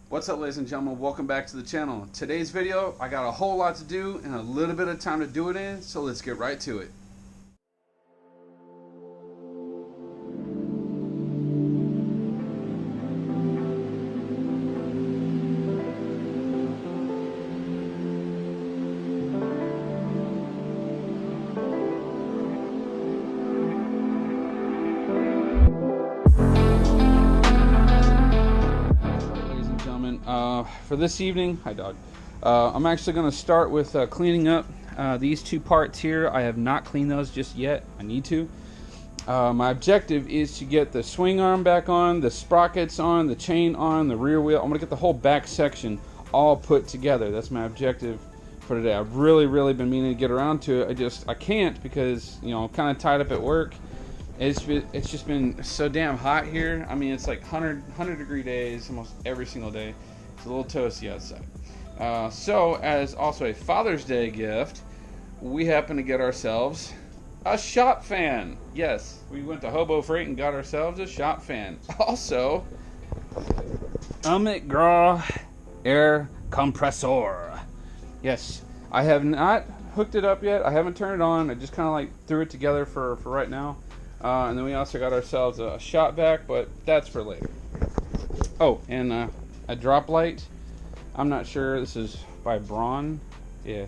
What's up, ladies and gentlemen? Welcome back to the channel. Today's video, I got a whole lot to do and a little bit of time to do it in, so let's get right to it. For this evening, hi dog, I'm actually going to start with cleaning up these two parts here. I have not cleaned those just yet. I need to. My objective is to get the swing arm back on, the sprockets on, the chain on, the rear wheel. I'm going to get the whole back section all put together. That's my objective for today. I've really been meaning to get around to it. I can't because, you know, I'm kind of tied up at work. It's just been so damn hot here. I mean, it's like 100 degree days almost every single day. It's a little toasty outside. So, as also a Father's Day gift, we happen to get ourselves a shop fan. Yes, we went to Hobo Freight and got ourselves a shop fan. Also, a McGraw air compressor. Yes, I have not hooked it up yet. I haven't turned it on. I just kind of like threw it together for right now. And then we also got ourselves a shop vac, but that's for later. Oh, and a drop light. I'm not sure. This is by Braun. Yeah.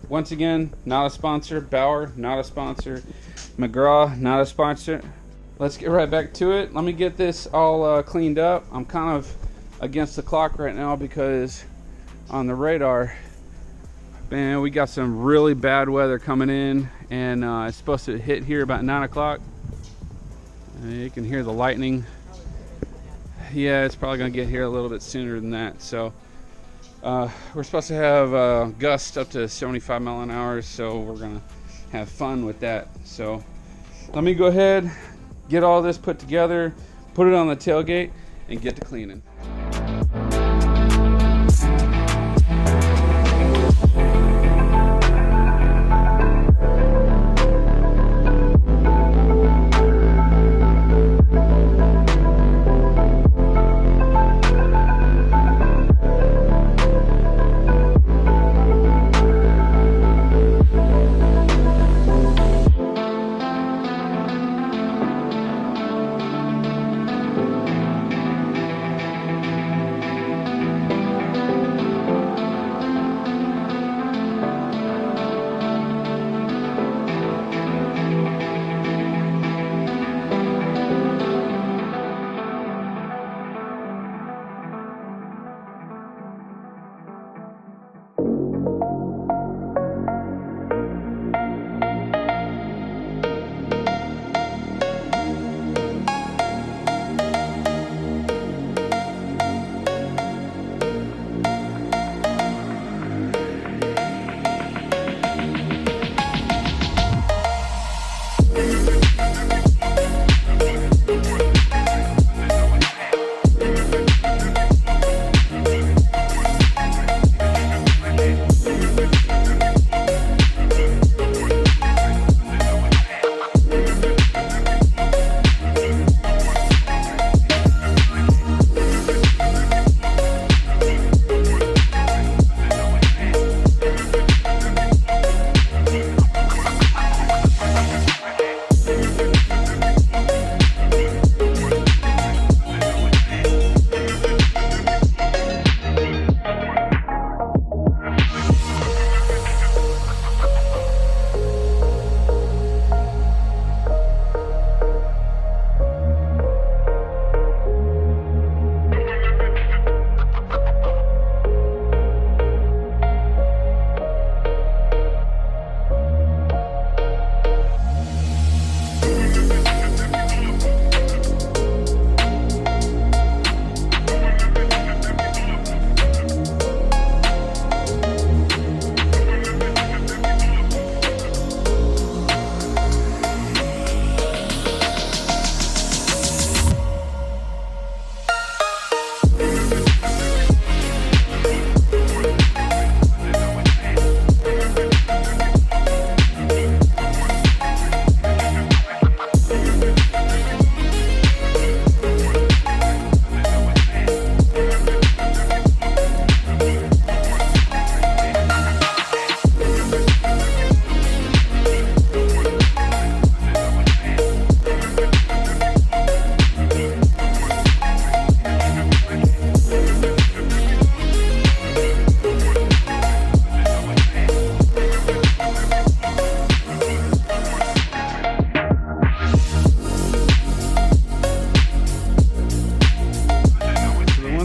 Once again, not a sponsor. Bauer, not a sponsor. McGraw, not a sponsor. Let's get right back to it. Let me get this all cleaned up. I'm kind of against the clock right now because on the radar, man, we got some really bad weather coming in, and it's supposed to hit here about 9 o'clock. You can hear the lightning. Yeah, it's probably going to get here a little bit sooner than that. So we're supposed to have gusts up to 75 mile an hour, so we're going to have fun with that. So let me go ahead, get all this put together, put it on the tailgate, and get to cleaning.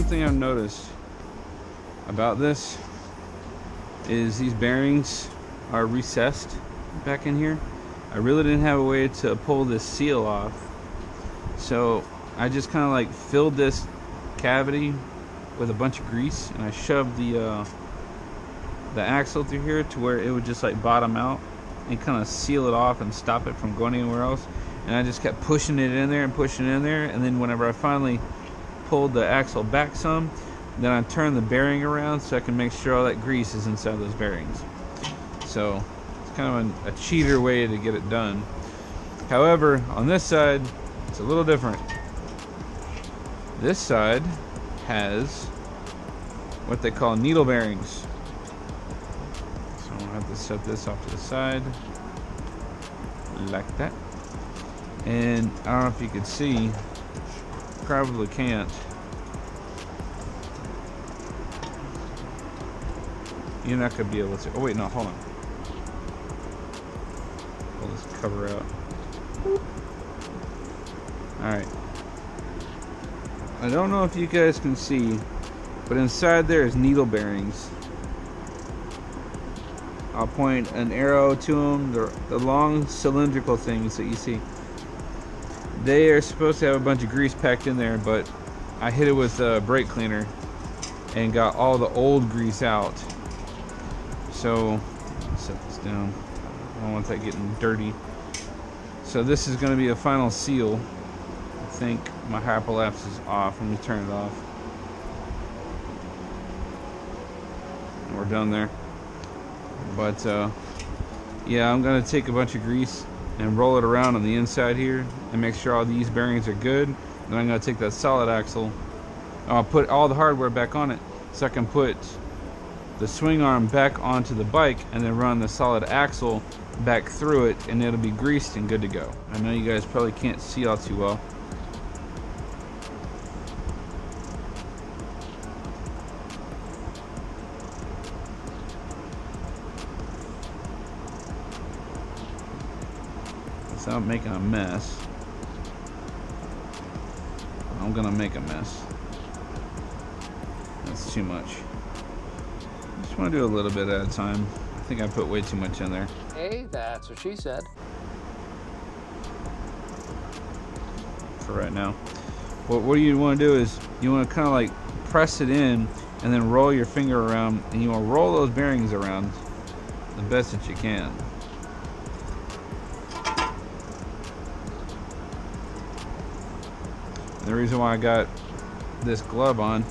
thing I've noticed about this is these bearings are recessed back in here. I really didn't have a way to pull this seal off, so I just kind of like filled this cavity with a bunch of grease, and I shoved the axle through here to where it would just like bottom out and kind of seal it off and stop it from going anywhere else. And I just kept pushing it in there and pushing it in there, and then whenever I finally pulled the axle back some, then I turned the bearing around so I can make sure all that grease is inside those bearings. So it's kind of a cheater way to get it done. However, on this side, it's a little different. This side has what they call needle bearings. So I'm gonna have to set this off to the side like that. And I don't know if you can see, probably can't. You're not gonna be able to. Oh wait, no, hold on. Pull this cover out. Alright. I don't know if you guys can see, but inside there is needle bearings. I'll point an arrow to them. They're the long cylindrical things that you see. They are supposed to have a bunch of grease packed in there, but I hit it with a brake cleaner and got all the old grease out. So, set this down. I don't want that getting dirty. So this is going to be a final seal. I think my hyperlapse is off. Let me turn it off. And we're done there. But yeah, I'm going to take a bunch of grease and roll it around on the inside here and make sure all these bearings are good. Then I'm going to take that solid axle. I'll put all the hardware back on it so I can put the swing arm back onto the bike and then run the solid axle back through it, and it'll be greased and good to go. I know you guys probably can't see all too well. Without making a mess. I'm gonna make a mess. That's too much. Just want to do a little bit at a time. I think I put way too much in there. Hey, that's what she said. For right now. What you want to do is you want to kind of like press it in and then roll your finger around, and you want to roll those bearings around the best that you can. And the reason why I got this glove on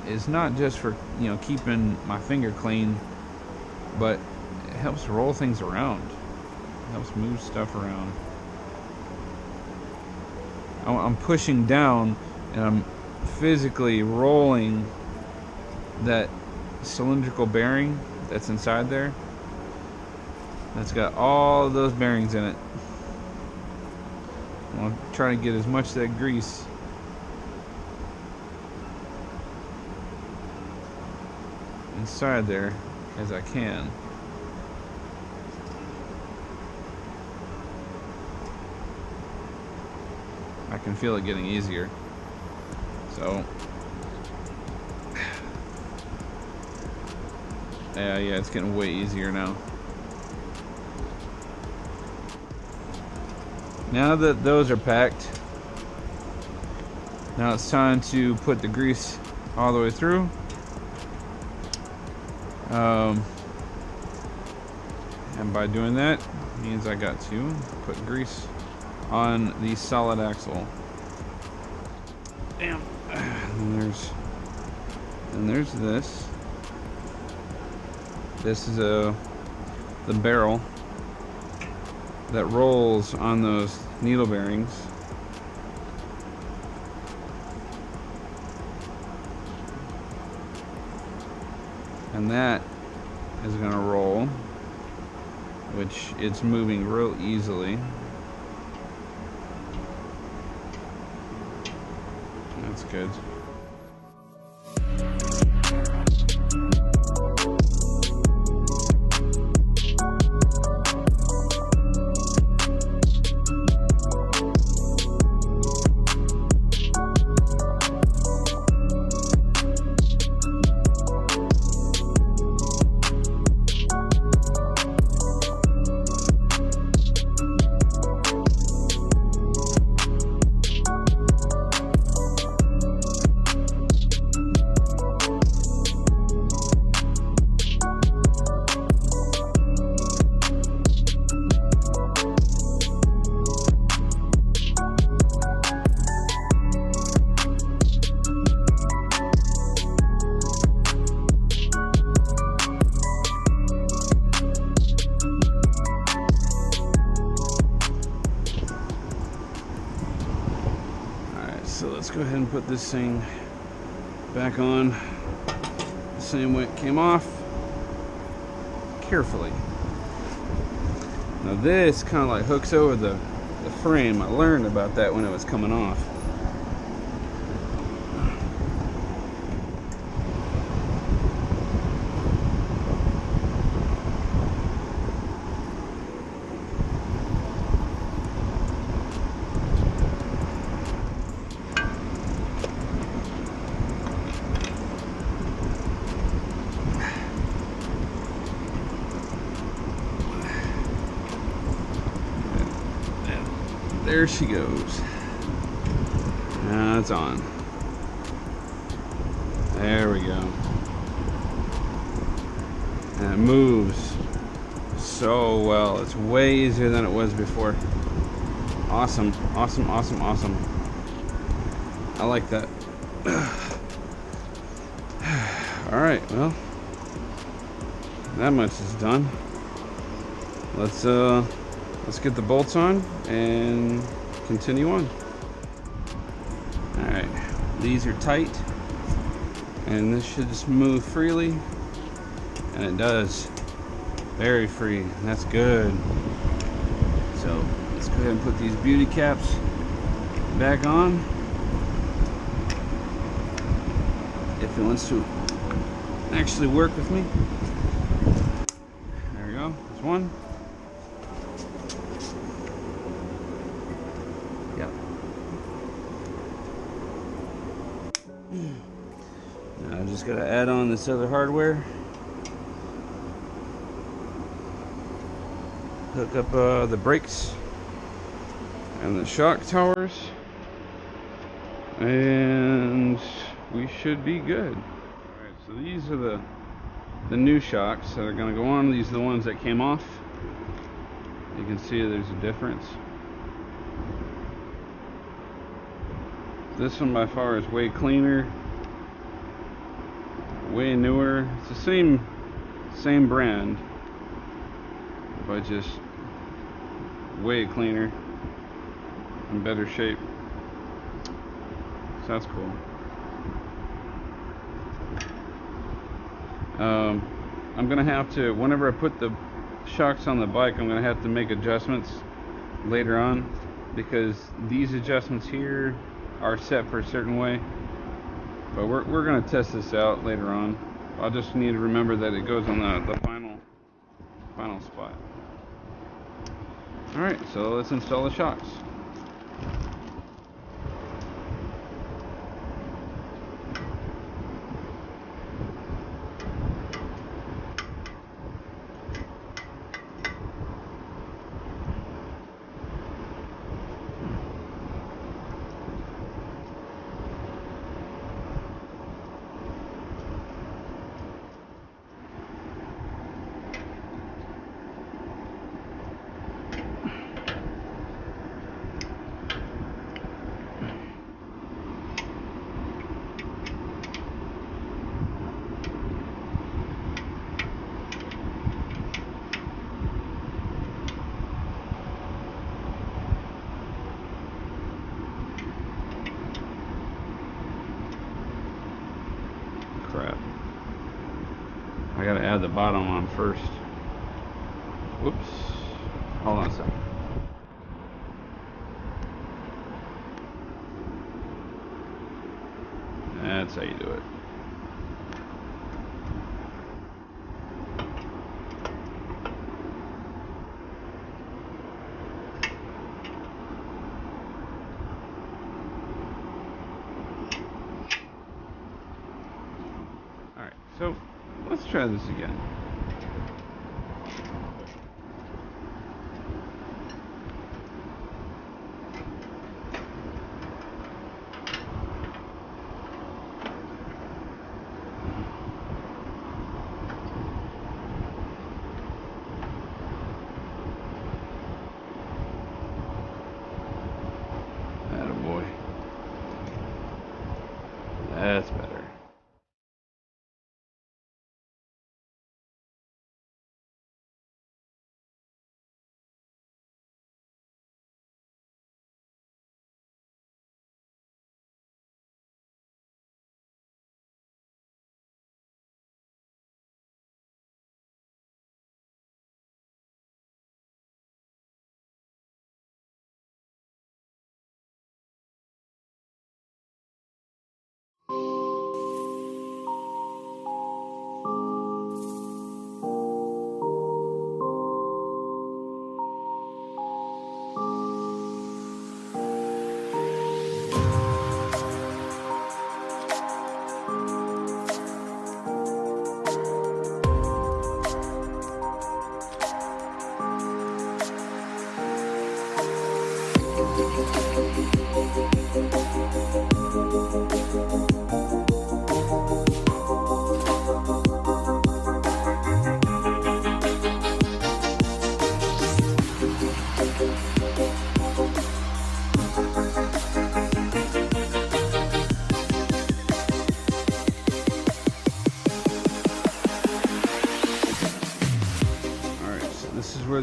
is not just for, you know, keeping my finger clean, but it helps roll things around. It helps move stuff around. I'm pushing down and I'm physically rolling that cylindrical bearing that's inside there. That's got all of those bearings in it. I'm trying to get as much of that grease inside there as I can. I can feel it getting easier. So yeah, it's getting way easier now. Now that those are packed, now it's time to put the grease all the way through. And by doing that means I got to put grease on the solid axle. Damn. And there's this. This is the barrel that rolls on those needle bearings. And that is going to roll, which it's moving real easily. That's good. go ahead and put this thing back on the same way it came off, carefully. Now this kind of like hooks over the frame. I learned about that when it was coming off. There she goes. Now it's on. There we go. And it moves so well. It's way easier than it was before. Awesome, awesome, awesome, awesome. I like that. All right, well, that much is done. Let's get the bolts on and continue on. All right, these are tight, and this should just move freely, and it does. Very free. That's good. So let's go ahead and put these beauty caps back on. If it wants to actually work with me. There we go. There's one. Yep. Now I just gotta add on this other hardware. Hook up the brakes and the shock towers, and we should be good. Alright, so these are the new shocks that are going to go on. These are the ones that came off. You can see there's a difference. This one by far is way cleaner, way newer. It's the same brand, but just way cleaner, in better shape. So that's cool. I'm gonna have to, whenever I put the shocks on the bike, I'm gonna have to make adjustments later on, because these adjustments here are set for a certain way. But we're gonna test this out later on. I'll just need to remember that it goes on the final spot. Alright, so let's install the shocks. Crap. I gotta add the bottom on first. Whoops. Hold on a second. That's how you do it. Alright, so let's try this again. Attaboy. That's better.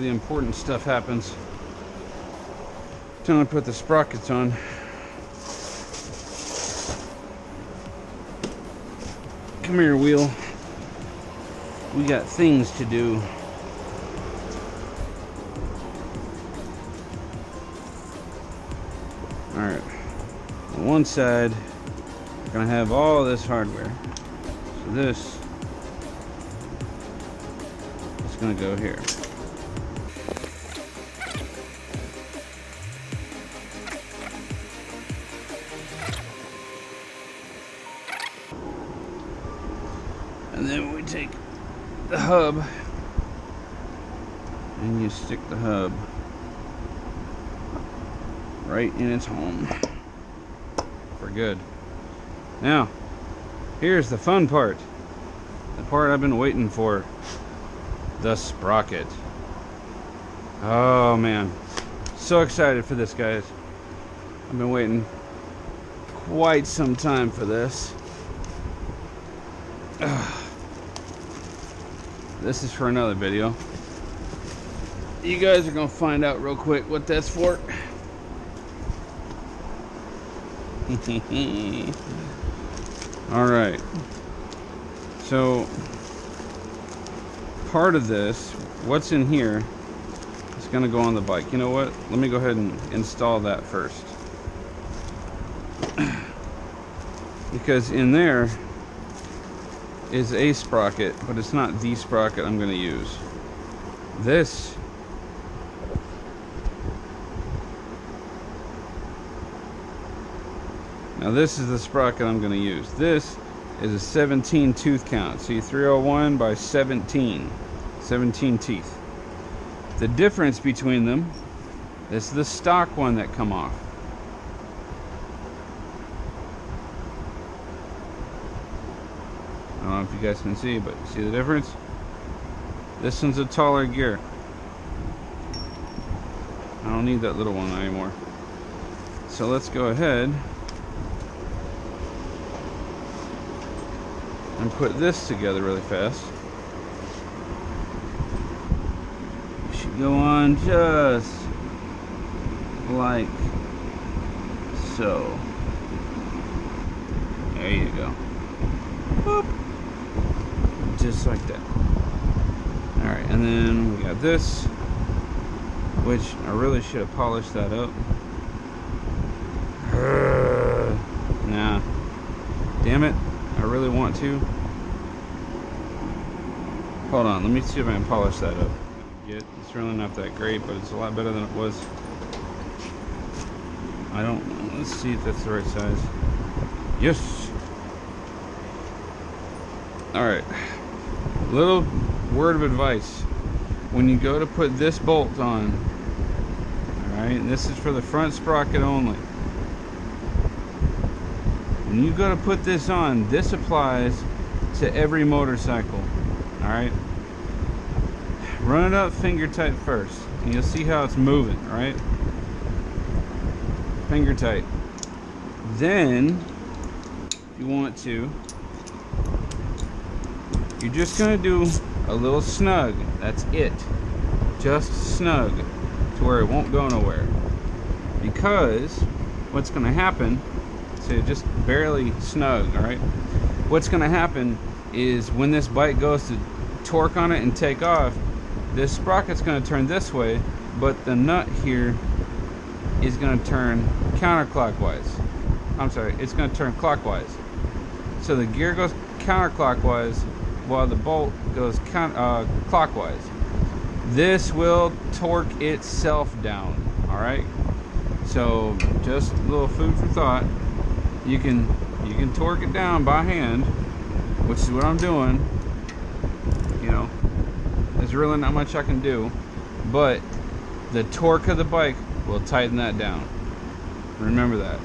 the important stuff happens. Time to put the sprockets on. Come here, wheel. We got things to do. Alright. On one side, we're going to have all this hardware. So this is going to go here. And then we take the hub and you stick the hub right in its home for good. Now, here's the fun part. The part I've been waiting for. The sprocket. Oh man. So excited for this, guys. I've been waiting quite some time for this. This is for another video. You guys are gonna find out real quick what that's for. Alright. So, part of this, what's in here, is gonna go on the bike. You know what? Let me go ahead and install that first. Because in there is a sprocket, but it's not the sprocket I'm going to use. This is the sprocket I'm going to use. This is a 17 tooth count. See, 301 by 17 teeth. The difference between them is the stock one that come off. I don't know if you guys can see, but see the difference? This one's a taller gear. I don't need that little one anymore. So let's go ahead and put this together really fast. It should go on just like so. There you go. Boop. Just like that. Alright, and then we got this, which I really should have polished that up. Nah. Damn it. I really want to. Hold on, let me see if I can polish that up. It's really not that great, but it's a lot better than it was. Let's see if that's the right size. Yes! Alright. Little word of advice. When you go to put this bolt on, alright, and this is for the front sprocket only. When you go to put this on, this applies to every motorcycle. Alright? Run it up finger tight first, and you'll see how it's moving, right? Finger tight. Then, if you want to, you're just going to do a little snug. That's it. Just snug to where it won't go nowhere. Because what's going to happen, so just barely snug, alright? What's going to happen is when this bike goes to torque on it and take off, this sprocket's going to turn this way, but the nut here is going to turn counterclockwise. I'm sorry, it's going to turn clockwise. So the gear goes counterclockwise while the bolt goes clockwise. This will torque itself down. Alright? So just a little food for thought. You can torque it down by hand, which is what I'm doing. You know, there's really not much I can do, but the torque of the bike will tighten that down. Remember that.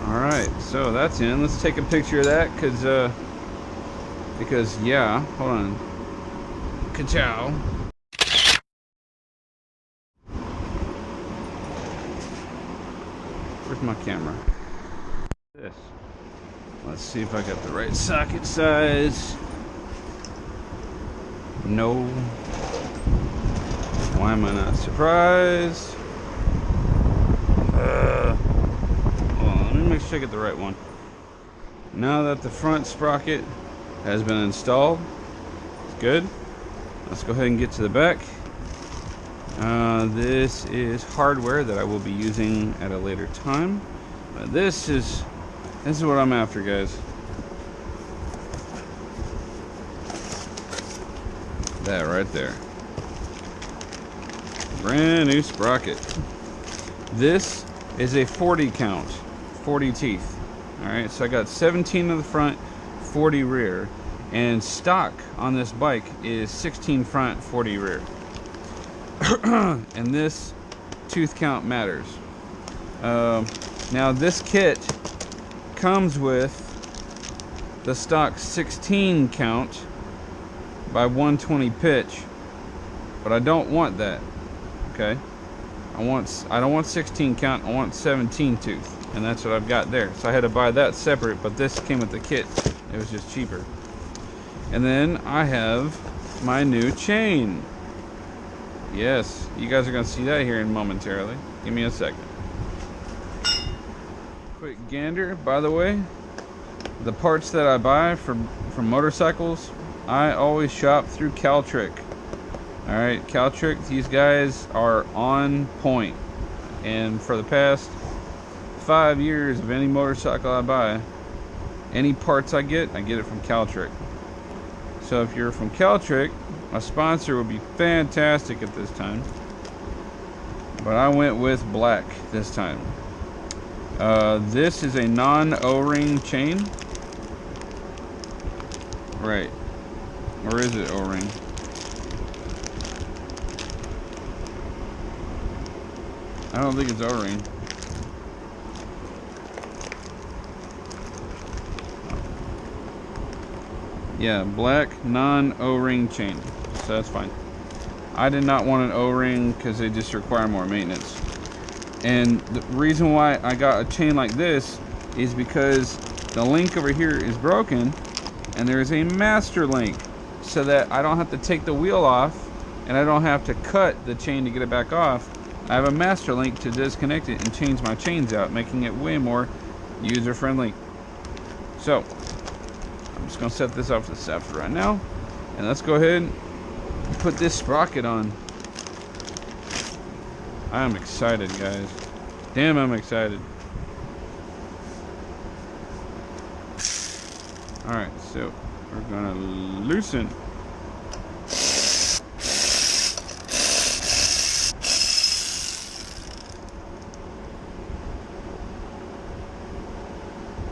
Alright, so that's in. Let's take a picture of that because yeah, hold on. Ka-chow. Where's my camera? This. Let's see if I got the right socket size. No. Why am I not surprised? Hold on, let me make sure I get the right one. Now that the front sprocket has been installed, it's good. Let's go ahead and get to the back. This is hardware that I will be using at a later time. But this is what I'm after, guys. That right there. Brand new sprocket. This is a 40 count, 40 teeth. Alright, so I got 17 in the front, 40 rear. And stock on this bike is 16 front, 40 rear. And this tooth count matters. Now this kit comes with the stock 16 count by 120 pitch, but I don't want that. Okay, I don't want 16 count, I want 17 tooth, and that's what I've got there. So I had to buy that separate, but this came with the kit. It was just cheaper. And then I have my new chain. Yes, you guys are gonna see that here in momentarily. Give me a second. Quick gander, by the way, the parts that I buy from motorcycles, I always shop through Caltrick. Alright, Caltrick, these guys are on point. And for the past 5 years of any motorcycle I buy, any parts I get it from Caltrick. So if you're from Caltrick, a sponsor would be fantastic at this time. But I went with black this time. This is a non-O-ring chain. Right. Or is it O-ring? I don't think it's O-ring. Yeah, black non-O-ring chain. So that's fine. I did not want an O-ring because they just require more maintenance. And the reason why I got a chain like this is because the link over here is broken and there's a master link, so that I don't have to take the wheel off and I don't have to cut the chain to get it back off. I have a master link to disconnect it and change my chains out, making it way more user friendly. So I'm just gonna set this off to the side for right now, and let's go ahead and put this sprocket on. I'm excited, guys. Damn, I'm excited. Alright, so we're gonna loosen.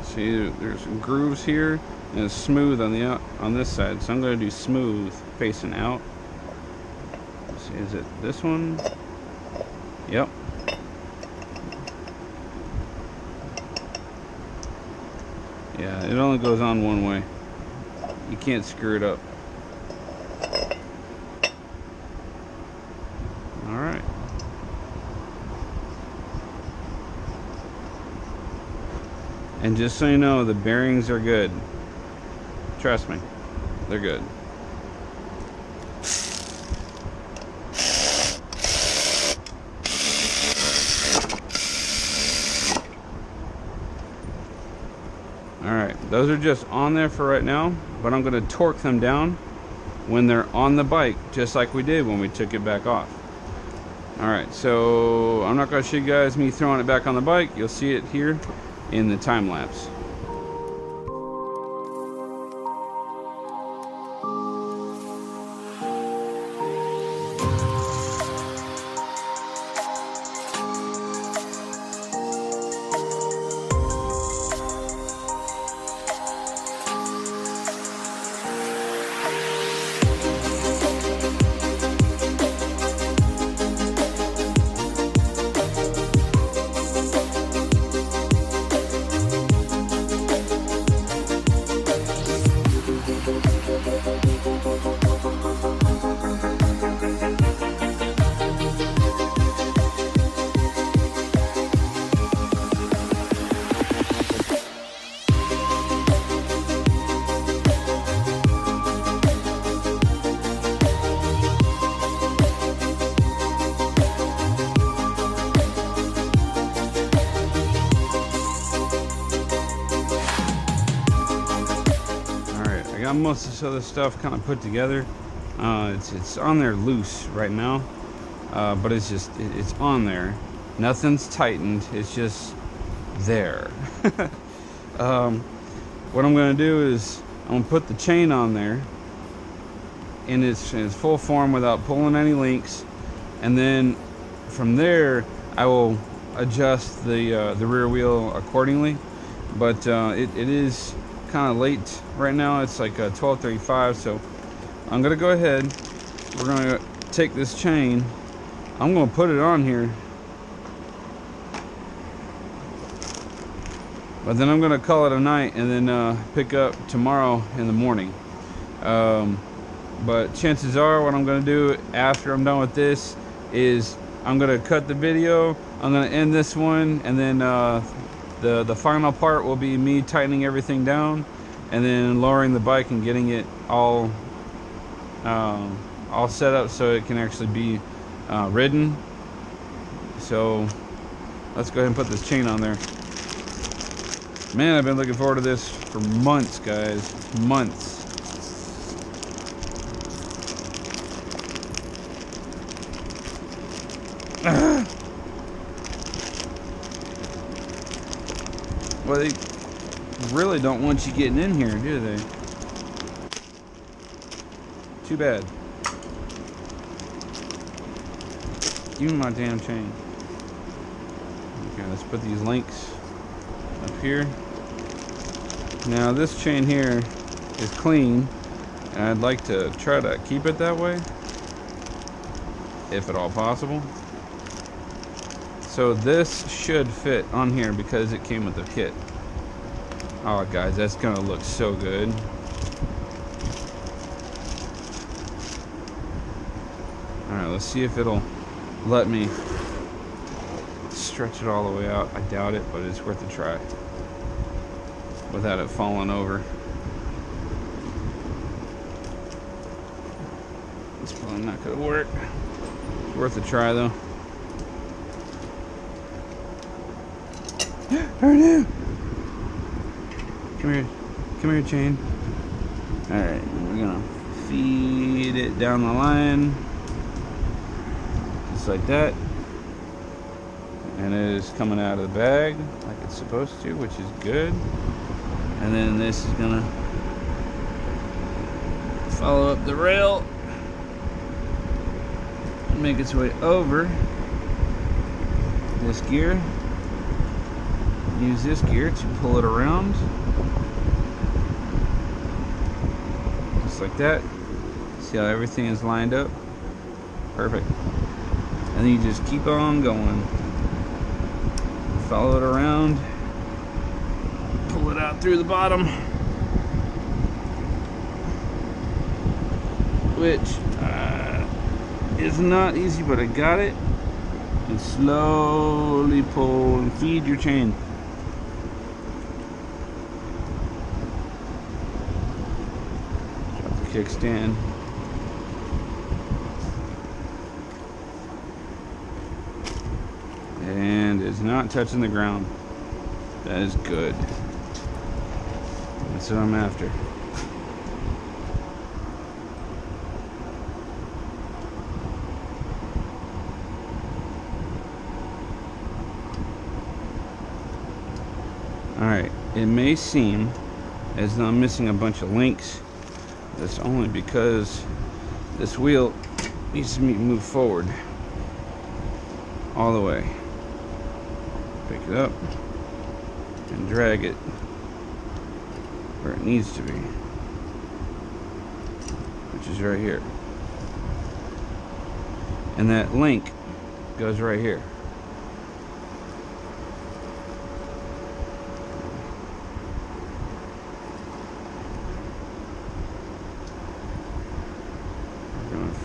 See, there's some grooves here, and it's smooth on this side. So I'm gonna do smooth facing out. Let's see, is it this one? Yep. Yeah, it only goes on one way. You can't screw it up. Alright. And just so you know, the bearings are good. Trust me, they're good. Alright, those are just on there for right now, but I'm going to torque them down when they're on the bike, just like we did when we took it back off. Alright, so I'm not going to show you guys me throwing it back on the bike. You'll see it here in the time lapse. got most of this other stuff kind of put together. It's on there loose right now, but it's on there. Nothing's tightened. It's just there. What I'm going to do is I'm going to put the chain on there in its full form without pulling any links, and then from there I will adjust the rear wheel accordingly. But it is kind of late right now. It's like 12:35, so I'm gonna go ahead. We're gonna take this chain. I'm gonna put it on here, but then I'm gonna call it a night and then pick up tomorrow in the morning. But chances are what I'm gonna do after I'm done with this is I'm gonna cut the video. I'm gonna end this one, and then the final part will be me tightening everything down and then lowering the bike and getting it all set up so it can actually be ridden. So let's go ahead and put this chain on there. Man, I've been looking forward to this for months, guys. Months. Well, they really don't want you getting in here, do they? Too bad. Give me my damn chain. Okay, let's put these links up here. Now this chain here is clean, and I'd like to try to keep it that way, if at all possible. So this should fit on here because it came with the kit. Oh guys, that's gonna look so good. Alright, let's see if it'll let me stretch it all the way out. I doubt it, but it's worth a try without it falling over. It's probably not gonna work. It's worth a try though. Come here, chain. Alright, we're gonna feed it down the line, just like that. And it is coming out of the bag like it's supposed to, which is good. And then this is gonna follow up the rail and make its way over this gear. Use this gear to pull it around, just like that. See how everything is lined up? Perfect. And then you just keep on going. Follow it around, pull it out through the bottom, which is not easy, but I got it. And slowly pull and feed your chain. Kickstand. And it's not touching the ground. That is good. That's what I'm after. Alright, it may seem as though I'm missing a bunch of links. That's only because this wheel needs to move forward all the way. Pick it up and drag it where it needs to be, which is right here. And that link goes right here.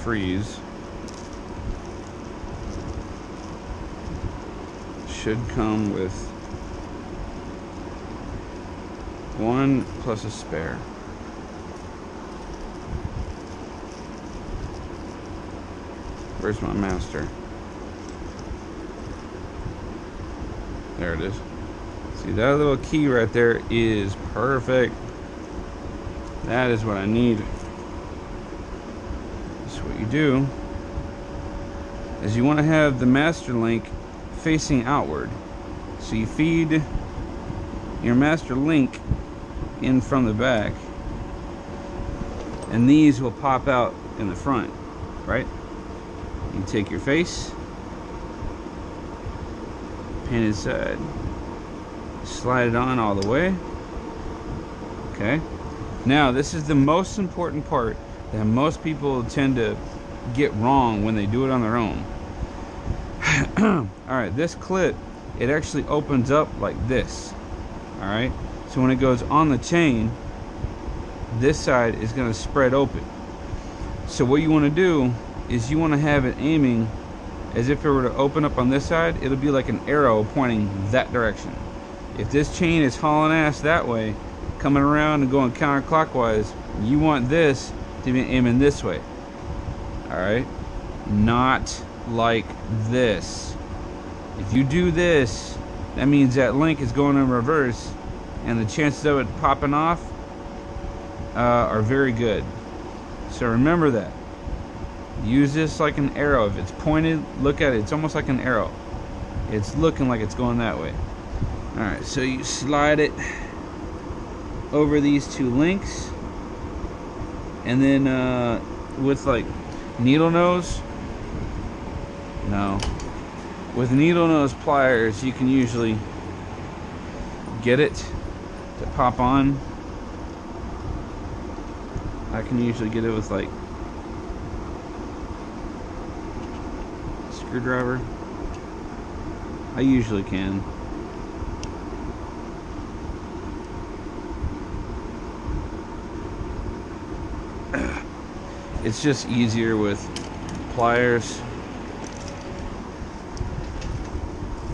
Freeze. Should come with one plus a spare. Where's my master? There it is. See, that little key right there is perfect. That is what I need. So what you do is you want to have the master link facing outward. So you feed your master link in from the back, and these will pop out in the front, right? You take your face, painted side, slide it on all the way. Okay. Now this is the most important part that most people tend to get wrong when they do it on their own. Alright, this clip, it actually opens up like this. Alright, so when it goes on the chain, this side is going to spread open. So what you want to do is you want to have it aiming as if it were to open up on this side. It'll be like an arrow pointing that direction. If this chain is hauling ass that way, coming around and going counterclockwise, you want this to be aiming this way. Alright, not like this. If you do this, that means that link is going in reverse, and the chances of it popping off are very good. So remember that. Use this like an arrow. If it's pointed, look at it. It's almost like an arrow. It's looking like it's going that way. Alright, so you slide it over these two links, and then with like needle nose, with needle nose pliers, you can usually get it to pop on. I can usually get it with like a screwdriver. I usually can. It's just easier with pliers.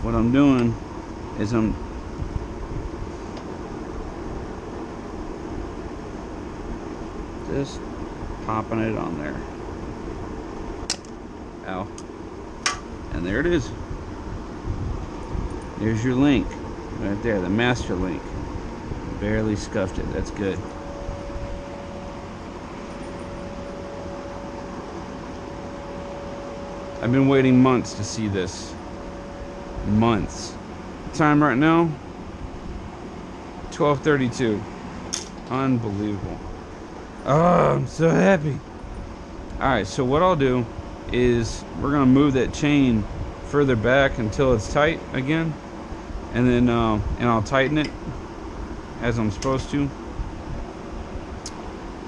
What I'm doing is I'm just popping it on there. Ow. And there it is. There's your link. Right there, the master link. Barely scuffed it. That's good. I've been waiting months to see this. Months. Time right now, 12:32. Unbelievable. Oh, I'm so happy. Alright, so what I'll do is we're going to move that chain further back until it's tight again. And then and I'll tighten it as I'm supposed to.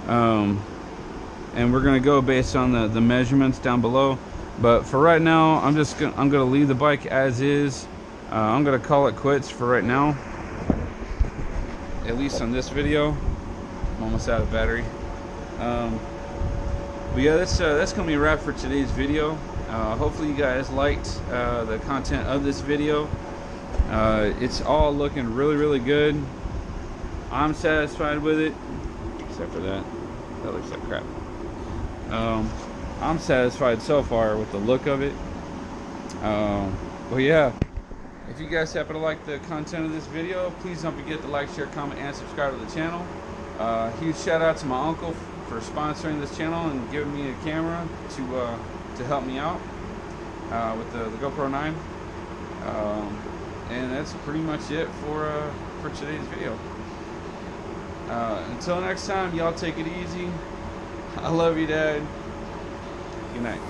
And we're going to go based on the measurements down below. But for right now, I'm gonna leave the bike as is. I'm gonna call it quits for right now, at least on this video. I'm almost out of battery. But yeah, that's gonna be a wrap for today's video. Hopefully you guys liked the content of this video. It's all looking really good. I'm satisfied with it, except for that looks like crap. I'm satisfied so far with the look of it. Well, yeah, if you guys happen to like the content of this video, please don't forget to like, share, comment, and subscribe to the channel. Huge shout out to my uncle for sponsoring this channel and giving me a camera to help me out with the GoPro 9. And that's pretty much it for today's video. Until next time, y'all take it easy. I love you, Dad. Good night.